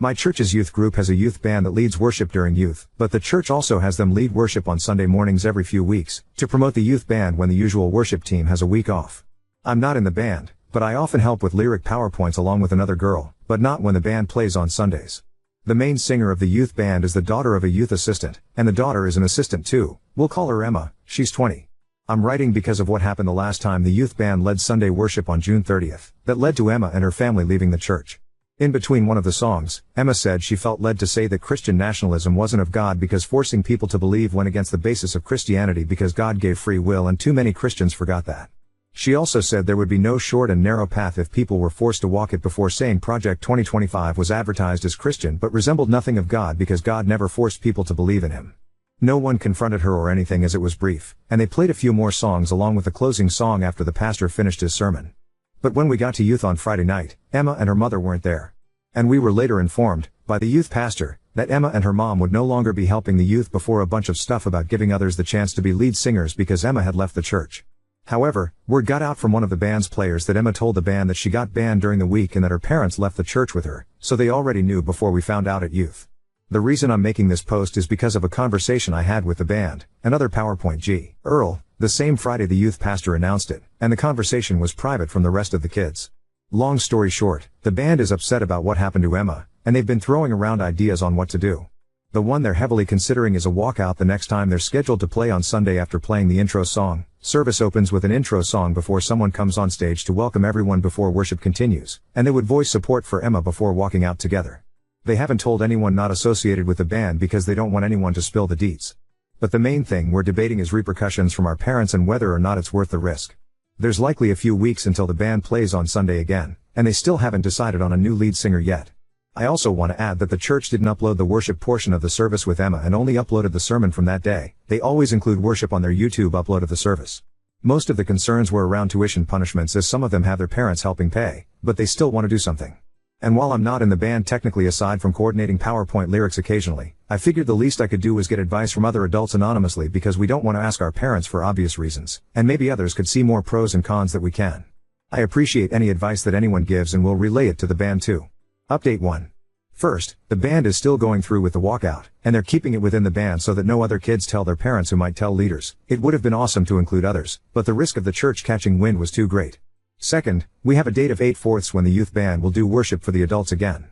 My church's youth group has a youth band that leads worship during youth, but the church also has them lead worship on Sunday mornings every few weeks, to promote the youth band when the usual worship team has a week off. I'm not in the band, but I often help with lyric PowerPoints along with another girl, but not when the band plays on Sundays. The main singer of the youth band is the daughter of a youth assistant, and the daughter is an assistant too. We'll call her Emma, she's 20. I'm writing because of what happened the last time the youth band led Sunday worship on June 30th, that led to Emma and her family leaving the church. In between one of the songs, Emma said she felt led to say that Christian nationalism wasn't of God because forcing people to believe went against the basis of Christianity because God gave free will and too many Christians forgot that. She also said there would be no short and narrow path if people were forced to walk it before saying Project 2025 was advertised as Christian but resembled nothing of God because God never forced people to believe in Him. No one confronted her or anything as it was brief, and they played a few more songs along with the closing song after the pastor finished his sermon. But when we got to youth on Friday night, Emma and her mother weren't there. And we were later informed, by the youth pastor, that Emma and her mom would no longer be helping the youth before a bunch of stuff about giving others the chance to be lead singers because Emma had left the church. However, word got out from one of the band's players that Emma told the band that she got banned during the week and that her parents left the church with her, so they already knew before we found out at youth. The reason I'm making this post is because of a conversation I had with the band, another PowerPoint G. Earl, the same Friday the youth pastor announced it, and the conversation was private from the rest of the kids. Long story short, the band is upset about what happened to Emma, and they've been throwing around ideas on what to do. The one they're heavily considering is a walkout the next time they're scheduled to play on Sunday after playing the intro song. Service opens with an intro song before someone comes on stage to welcome everyone before worship continues, and they would voice support for Emma before walking out together. They haven't told anyone not associated with the band because they don't want anyone to spill the deets. But the main thing we're debating is repercussions from our parents and whether or not it's worth the risk. There's likely a few weeks until the band plays on Sunday again, and they still haven't decided on a new lead singer yet. I also want to add that the church didn't upload the worship portion of the service with Emma and only uploaded the sermon from that day. They always include worship on their YouTube upload of the service. Most of the concerns were around tuition punishments as some of them have their parents helping pay, but they still want to do something. And while I'm not in the band technically aside from coordinating PowerPoint lyrics occasionally, I figured the least I could do was get advice from other adults anonymously because we don't want to ask our parents for obvious reasons, and maybe others could see more pros and cons that we can. I appreciate any advice that anyone gives and will relay it to the band too. Update 1. First, the band is still going through with the walkout, and they're keeping it within the band so that no other kids tell their parents who might tell leaders. It would have been awesome to include others, but the risk of the church catching wind was too great. Second, we have a date of 8/4 when the youth band will do worship for the adults again.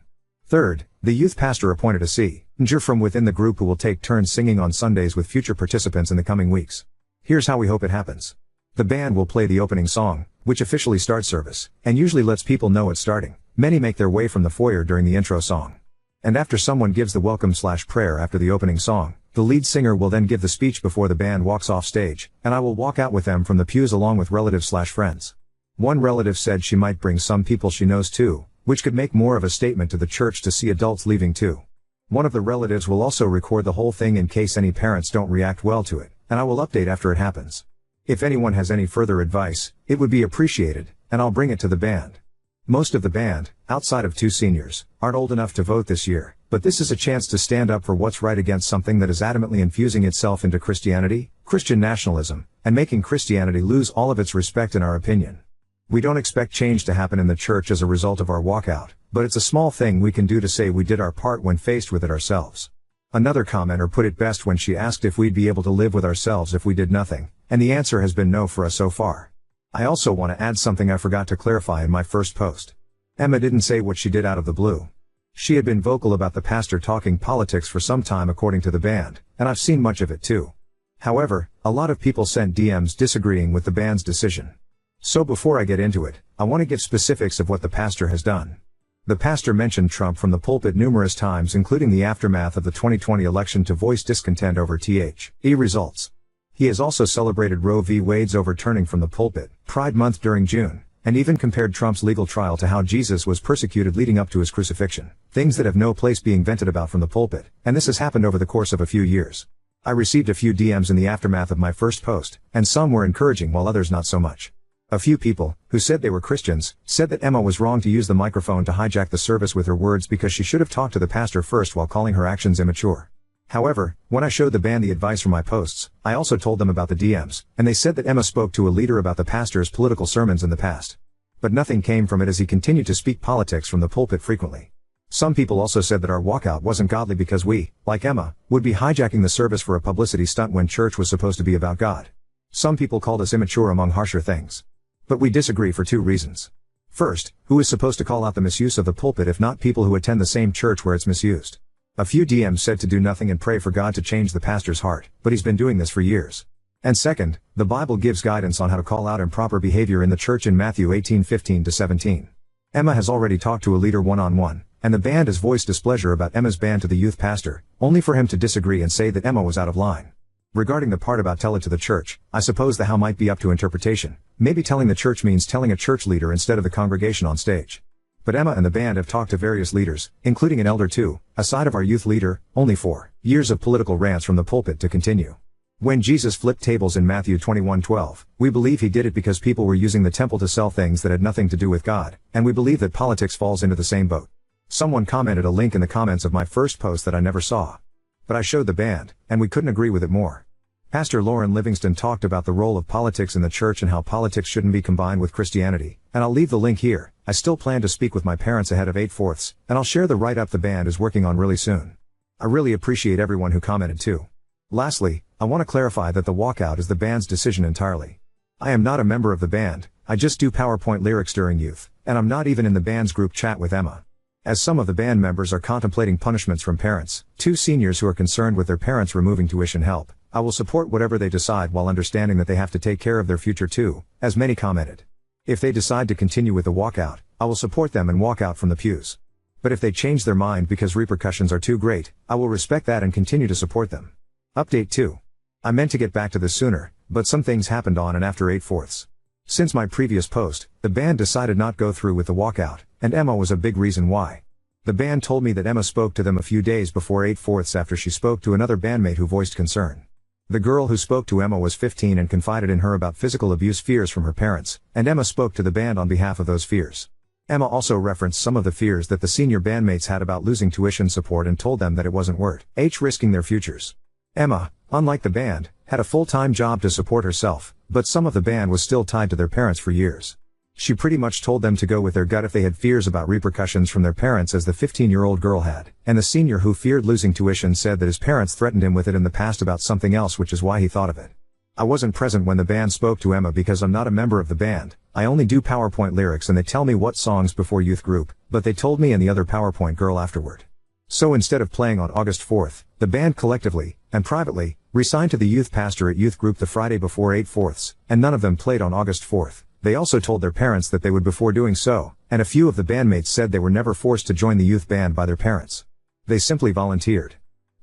Third, the youth pastor appointed a singer from within the group who will take turns singing on Sundays with future participants in the coming weeks. Here's how we hope it happens. The band will play the opening song, which officially starts service, and usually lets people know it's starting. Many make their way from the foyer during the intro song. And after someone gives the welcome/prayer after the opening song, the lead singer will then give the speech before the band walks off stage, and I will walk out with them from the pews along with relatives/friends. One relative said she might bring some people she knows too, which could make more of a statement to the church to see adults leaving too. One of the relatives will also record the whole thing in case any parents don't react well to it, and I will update after it happens. If anyone has any further advice, it would be appreciated, and I'll bring it to the band. Most of the band, outside of 2 seniors, aren't old enough to vote this year, but this is a chance to stand up for what's right against something that is adamantly infusing itself into Christianity, Christian nationalism, and making Christianity lose all of its respect in our opinion. We don't expect change to happen in the church as a result of our walkout, but it's a small thing we can do to say we did our part when faced with it ourselves. Another commenter put it best when she asked if we'd be able to live with ourselves if we did nothing, and the answer has been no for us so far. I also want to add something I forgot to clarify in my first post. Emma didn't say what she did out of the blue. She had been vocal about the pastor talking politics for some time according to the band, and I've seen much of it too. However, a lot of people sent DMs disagreeing with the band's decision. So before I get into it, I want to give specifics of what the pastor has done. The pastor mentioned Trump from the pulpit numerous times, including the aftermath of the 2020 election, to voice discontent over THE results. He has also celebrated Roe v. Wade's overturning from the pulpit, Pride Month during June, and even compared Trump's legal trial to how Jesus was persecuted leading up to his crucifixion, things that have no place being vented about from the pulpit, and this has happened over the course of a few years. I received a few DMs in the aftermath of my first post, and some were encouraging while others not so much. A few people, who said they were Christians, said that Emma was wrong to use the microphone to hijack the service with her words because she should have talked to the pastor first while calling her actions immature. However, when I showed the band the advice from my posts, I also told them about the DMs, and they said that Emma spoke to a leader about the pastor's political sermons in the past. But nothing came from it as he continued to speak politics from the pulpit frequently. Some people also said that our walkout wasn't godly because we, like Emma, would be hijacking the service for a publicity stunt when church was supposed to be about God. Some people called us immature among harsher things. But we disagree for two reasons. First, who is supposed to call out the misuse of the pulpit if not people who attend the same church where it's misused? A few DMs said to do nothing and pray for God to change the pastor's heart, but he's been doing this for years. And second, the Bible gives guidance on how to call out improper behavior in the church in Matthew 18:15-17. Emma has already talked to a leader one-on-one, and the band has voiced displeasure about Emma's ban to the youth pastor, only for him to disagree and say that Emma was out of line. Regarding the part about tell it to the church, I suppose the how might be up to interpretation. Maybe telling the church means telling a church leader instead of the congregation on stage. But Emma and the band have talked to various leaders, including an elder too, aside of our youth leader, only 4 years of political rants from the pulpit to continue. When Jesus flipped tables in Matthew 21:12, we believe he did it because people were using the temple to sell things that had nothing to do with God, and we believe that politics falls into the same boat. Someone commented a link in the comments of my first post that I never saw. But I showed the band, and we couldn't agree with it more. Pastor Lauren Livingston talked about the role of politics in the church and how politics shouldn't be combined with Christianity, and I'll leave the link here. I still plan to speak with my parents ahead of 8/4, and I'll share the write-up the band is working on really soon. I really appreciate everyone who commented too. Lastly, I want to clarify that the walkout is the band's decision entirely. I am not a member of the band, I just do PowerPoint lyrics during youth, and I'm not even in the band's group chat with Emma. As some of the band members are contemplating punishments from parents, 2 seniors who are concerned with their parents removing tuition help, I will support whatever they decide while understanding that they have to take care of their future too, as many commented. If they decide to continue with the walkout, I will support them and walk out from the pews. But if they change their mind because repercussions are too great, I will respect that and continue to support them. Update 2. I meant to get back to this sooner, but some things happened on and after 8/4. Since my previous post, the band decided not go through with the walkout, and Emma was a big reason why. The band told me that Emma spoke to them a few days before 8/4 after she spoke to another bandmate who voiced concern. The girl who spoke to Emma was 15 and confided in her about physical abuse fears from her parents, and Emma spoke to the band on behalf of those fears. Emma also referenced some of the fears that the senior bandmates had about losing tuition support and told them that it wasn't worth risking their futures. Emma, unlike the band, had a full-time job to support herself, but some of the band was still tied to their parents for years. She pretty much told them to go with their gut if they had fears about repercussions from their parents as the 15-year-old girl had, and the senior who feared losing tuition said that his parents threatened him with it in the past about something else, which is why he thought of it. I wasn't present when the band spoke to Emma because I'm not a member of the band. I only do PowerPoint lyrics and they tell me what songs before youth group, but they told me and the other PowerPoint girl afterward. So instead of playing on August 4th, the band collectively, and privately, resigned to the youth pastor at youth group the Friday before 8/4, and none of them played on August 4th. They also told their parents that they would before doing so, and a few of the bandmates said they were never forced to join the youth band by their parents. They simply volunteered.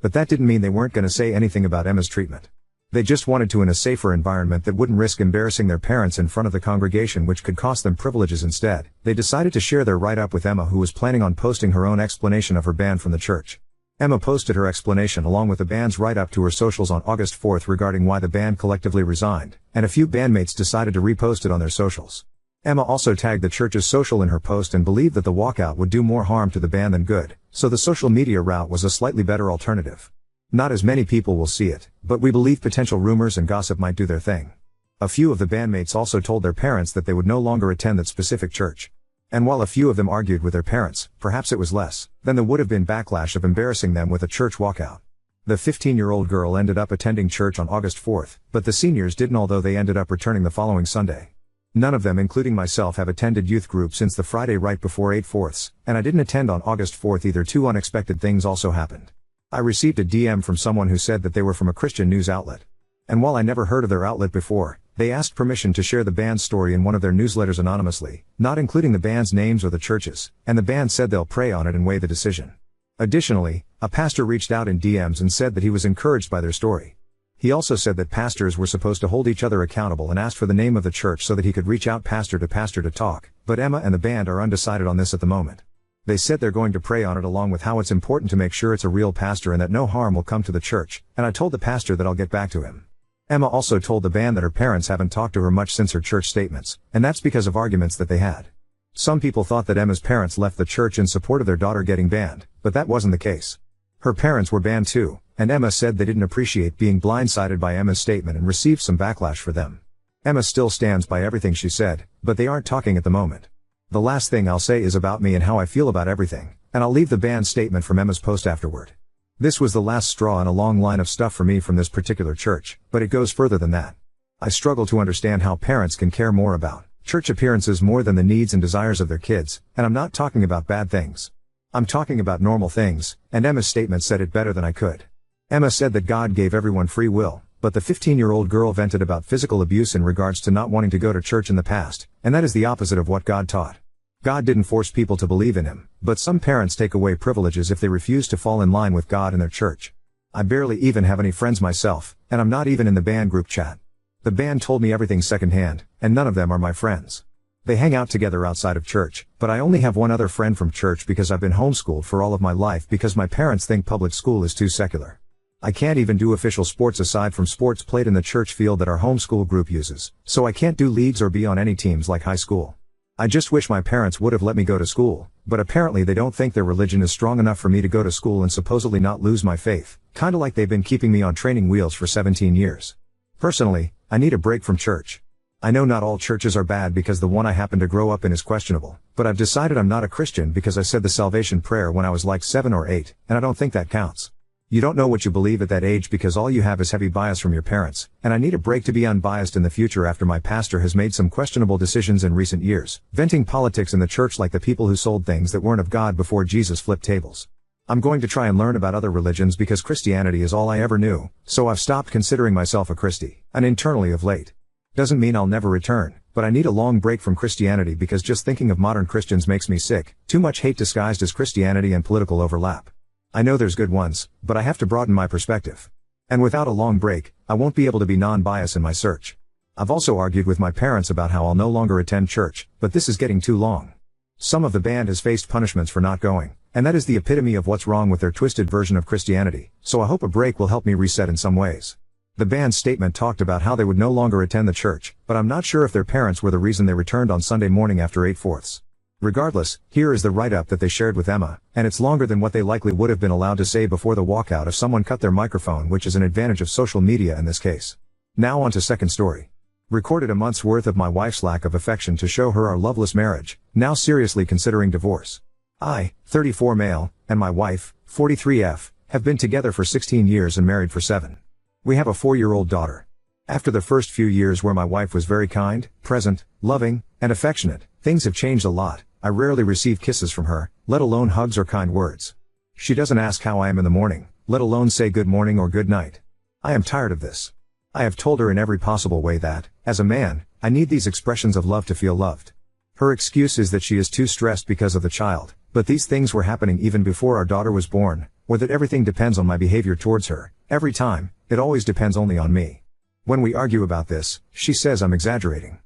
But that didn't mean they weren't going to say anything about Emma's treatment. They just wanted to in a safer environment that wouldn't risk embarrassing their parents in front of the congregation, which could cost them privileges instead. They decided to share their write-up with Emma, who was planning on posting her own explanation of her ban from the church. Emma posted her explanation along with the band's write-up to her socials on August 4th regarding why the band collectively resigned, and a few bandmates decided to repost it on their socials. Emma also tagged the church's social in her post and believed that the walkout would do more harm to the band than good, so the social media route was a slightly better alternative. Not as many people will see it, but we believe potential rumors and gossip might do their thing. A few of the bandmates also told their parents that they would no longer attend that specific church. And while a few of them argued with their parents, perhaps it was less than there would have been backlash of embarrassing them with a church walkout. The 15-year-old girl ended up attending church on August 4th, but the seniors didn't, although they ended up returning the following Sunday. None of them, including myself, have attended youth group since the Friday right before 8/4, and I didn't attend on August 4th either. 2 unexpected things also happened. I received a DM from someone who said that they were from a Christian news outlet. And while I never heard of their outlet before, they asked permission to share the band's story in one of their newsletters anonymously, not including the band's names or the churches, and the band said they'll pray on it and weigh the decision. Additionally, a pastor reached out in DMs and said that he was encouraged by their story. He also said that pastors were supposed to hold each other accountable and asked for the name of the church so that he could reach out pastor to talk, but Emma and the band are undecided on this at the moment. They said they're going to pray on it along with how it's important to make sure it's a real pastor and that no harm will come to the church, and I told the pastor that I'll get back to him. Emma also told the band that her parents haven't talked to her much since her church statements, and that's because of arguments that they had. Some people thought that Emma's parents left the church in support of their daughter getting banned, but that wasn't the case. Her parents were banned too, and Emma said they didn't appreciate being blindsided by Emma's statement and received some backlash for them. Emma still stands by everything she said, but they aren't talking at the moment. The last thing I'll say is about me and how I feel about everything. And I'll leave the band statement from Emma's post afterward. This was the last straw in a long line of stuff for me from this particular church, but it goes further than that. I struggle to understand how parents can care more about church appearances more than the needs and desires of their kids, and I'm not talking about bad things. I'm talking about normal things, and Emma's statement said it better than I could. Emma said that God gave everyone free will, but the 15-year-old girl vented about physical abuse in regards to not wanting to go to church in the past, and that is the opposite of what God taught. God didn't force people to believe in Him, but some parents take away privileges if they refuse to fall in line with God and their church. I barely even have any friends myself, and I'm not even in the band group chat. The band told me everything secondhand, and none of them are my friends. They hang out together outside of church, but I only have one other friend from church because I've been homeschooled for all of my life because my parents think public school is too secular. I can't even do official sports aside from sports played in the church field that our homeschool group uses, so I can't do leagues or be on any teams like high school. I just wish my parents would have let me go to school, but apparently they don't think their religion is strong enough for me to go to school and supposedly not lose my faith, kinda like they've been keeping me on training wheels for 17 years. Personally, I need a break from church. I know not all churches are bad because the one I happen to grow up in is questionable, but I've decided I'm not a Christian because I said the salvation prayer when I was like 7 or 8, and I don't think that counts. You don't know what you believe at that age because all you have is heavy bias from your parents, and I need a break to be unbiased in the future after my pastor has made some questionable decisions in recent years, venting politics in the church like the people who sold things that weren't of God before Jesus flipped tables. I'm going to try and learn about other religions because Christianity is all I ever knew, so I've stopped considering myself a Christie, and internally of late. Doesn't mean I'll never return, but I need a long break from Christianity because just thinking of modern Christians makes me sick, too much hate disguised as Christianity and political overlap. I know there's good ones, but I have to broaden my perspective. And without a long break, I won't be able to be non-biased in my search. I've also argued with my parents about how I'll no longer attend church, but this is getting too long. Some of the band has faced punishments for not going, and that is the epitome of what's wrong with their twisted version of Christianity, so I hope a break will help me reset in some ways. The band's statement talked about how they would no longer attend the church, but I'm not sure if their parents were the reason they returned on Sunday morning after 8/4. Regardless, here is the write-up that they shared with Emma, and it's longer than what they likely would have been allowed to say before the walkout if someone cut their microphone, which is an advantage of social media in this case. Now on to second story. Recorded a month's worth of my wife's lack of affection to show her our loveless marriage, now seriously considering divorce. I, 34 male, and my wife, 43F, have been together for 16 years and married for 7. We have a 4-year-old daughter. After the first few years where my wife was very kind, present, loving, and affectionate, things have changed a lot. I rarely receive kisses from her, let alone hugs or kind words. She doesn't ask how I am in the morning, let alone say good morning or good night. I am tired of this. I have told her in every possible way that, as a man, I need these expressions of love to feel loved. Her excuse is that she is too stressed because of the child, but these things were happening even before our daughter was born, or that everything depends on my behavior towards her. Every time, it always depends only on me. When we argue about this, she says I'm exaggerating.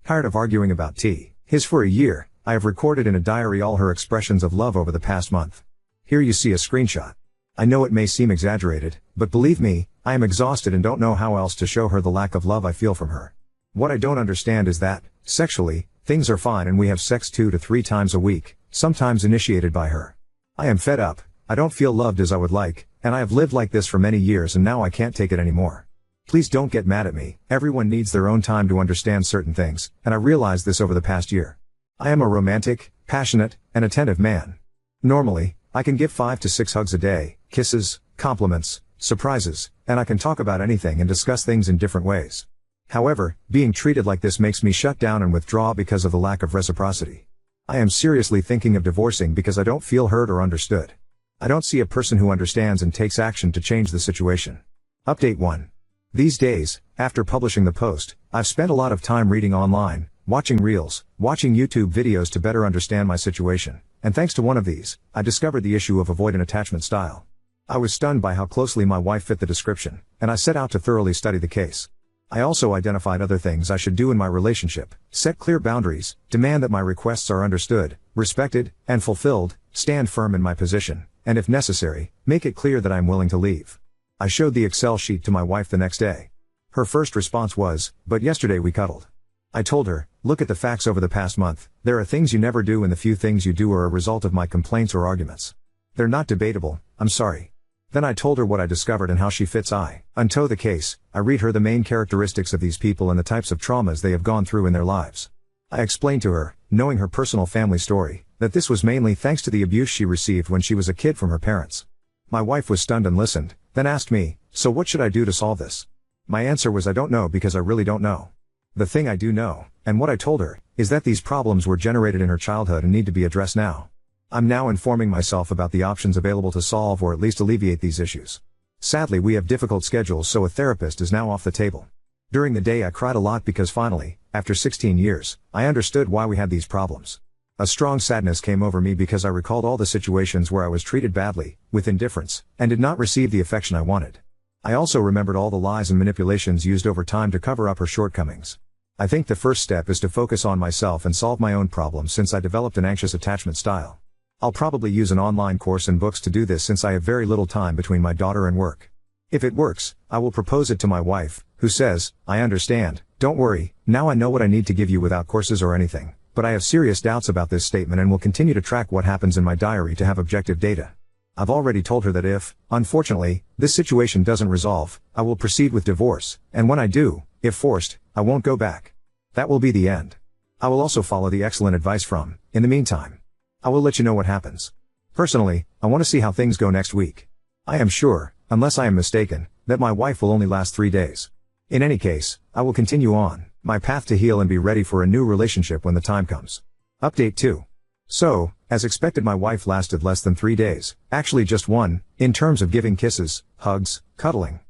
Tired of arguing about his for a year, I have recorded in a diary all her expressions of love over the past month. Here you see a screenshot. I know it may seem exaggerated, but believe me, I am exhausted and don't know how else to show her the lack of love I feel from her. What I don't understand is that, sexually, things are fine and we have sex 2 to 3 times a week, sometimes initiated by her. I am fed up, I don't feel loved as I would like, and I have lived like this for many years and now I can't take it anymore. Please don't get mad at me, everyone needs their own time to understand certain things, and I realized this over the past year. I am a romantic, passionate, and attentive man. Normally, I can give 5 to 6 hugs a day, kisses, compliments, surprises, and I can talk about anything and discuss things in different ways. However, being treated like this makes me shut down and withdraw because of the lack of reciprocity. I am seriously thinking of divorcing because I don't feel heard or understood. I don't see a person who understands and takes action to change the situation. Update 1. These days, after publishing the post, I've spent a lot of time reading online, watching reels, watching YouTube videos to better understand my situation, and thanks to one of these, I discovered the issue of avoidant attachment style. I was stunned by how closely my wife fit the description, and I set out to thoroughly study the case. I also identified other things I should do in my relationship: set clear boundaries, demand that my requests are understood, respected, and fulfilled, stand firm in my position, and if necessary, make it clear that I am willing to leave. I showed the Excel sheet to my wife the next day. Her first response was, "But yesterday we cuddled." I told her, "Look at the facts over the past month. There are things you never do and the few things you do are a result of my complaints or arguments. They're not debatable, I'm sorry." Then I told her what I discovered and how she fits unto the case. I read her the main characteristics of these people and the types of traumas they have gone through in their lives. I explained to her, knowing her personal family story, That this was mainly thanks to the abuse she received when she was a kid from her parents. My wife was stunned and listened, then asked me, "So what should I do to solve this?" My answer was I don't know because I really don't know. The thing I do know, and what I told her, is that these problems were generated in her childhood and need to be addressed now. I'm now informing myself about the options available to solve or at least alleviate these issues. Sadly, we have difficult schedules, so a therapist is now off the table. During the day I cried a lot because finally, after 16 years, I understood why we had these problems. A strong sadness came over me because I recalled all the situations where I was treated badly, with indifference, and did not receive the affection I wanted. I also remembered all the lies and manipulations used over time to cover up her shortcomings. I think the first step is to focus on myself and solve my own problems since I developed an anxious attachment style. I'll probably use an online course and books to do this since I have very little time between my daughter and work. If it works, I will propose it to my wife, who says, "I understand, don't worry, now I know what I need to give you without courses or anything, but I have serious doubts about this statement and will continue to track what happens in my diary to have objective data." I've already told her that if, unfortunately, this situation doesn't resolve, I will proceed with divorce, and when I do, if forced, I won't go back. That will be the end. I will also follow the excellent advice from, in the meantime. I will let you know what happens. Personally, I want to see how things go next week. I am sure, unless I am mistaken, that my wife will only last 3 days. In any case, I will continue on my path to heal and be ready for a new relationship when the time comes. Update 2. So, as expected, my wife lasted less than 3 days, actually just 1, in terms of giving kisses, hugs, cuddling.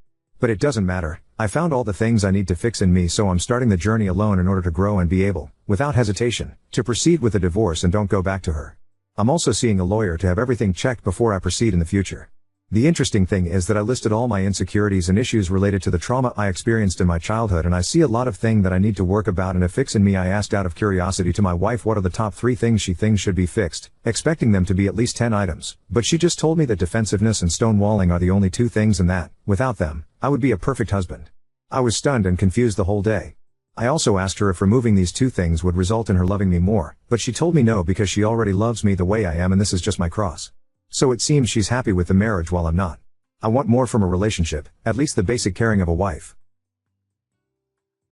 But it doesn't matter, I found all the things I need to fix in me, so I'm starting the journey alone in order to grow and be able, without hesitation, to proceed with a divorce and don't go back to her. I'm also seeing a lawyer to have everything checked before I proceed in the future. The interesting thing is that I listed all my insecurities and issues related to the trauma I experienced in my childhood, and I see a lot of things that I need to work about and a fix in me. I asked out of curiosity to my wife what are the top 3 things she thinks should be fixed, expecting them to be at least 10 items, but she just told me that defensiveness and stonewalling are the only 2 things and that, without them, I would be a perfect husband. I was stunned and confused the whole day. I also asked her if removing these 2 things would result in her loving me more, but she told me no because she already loves me the way I am and this is just my cross. So it seems she's happy with the marriage while I'm not. I want more from a relationship, at least the basic caring of a wife.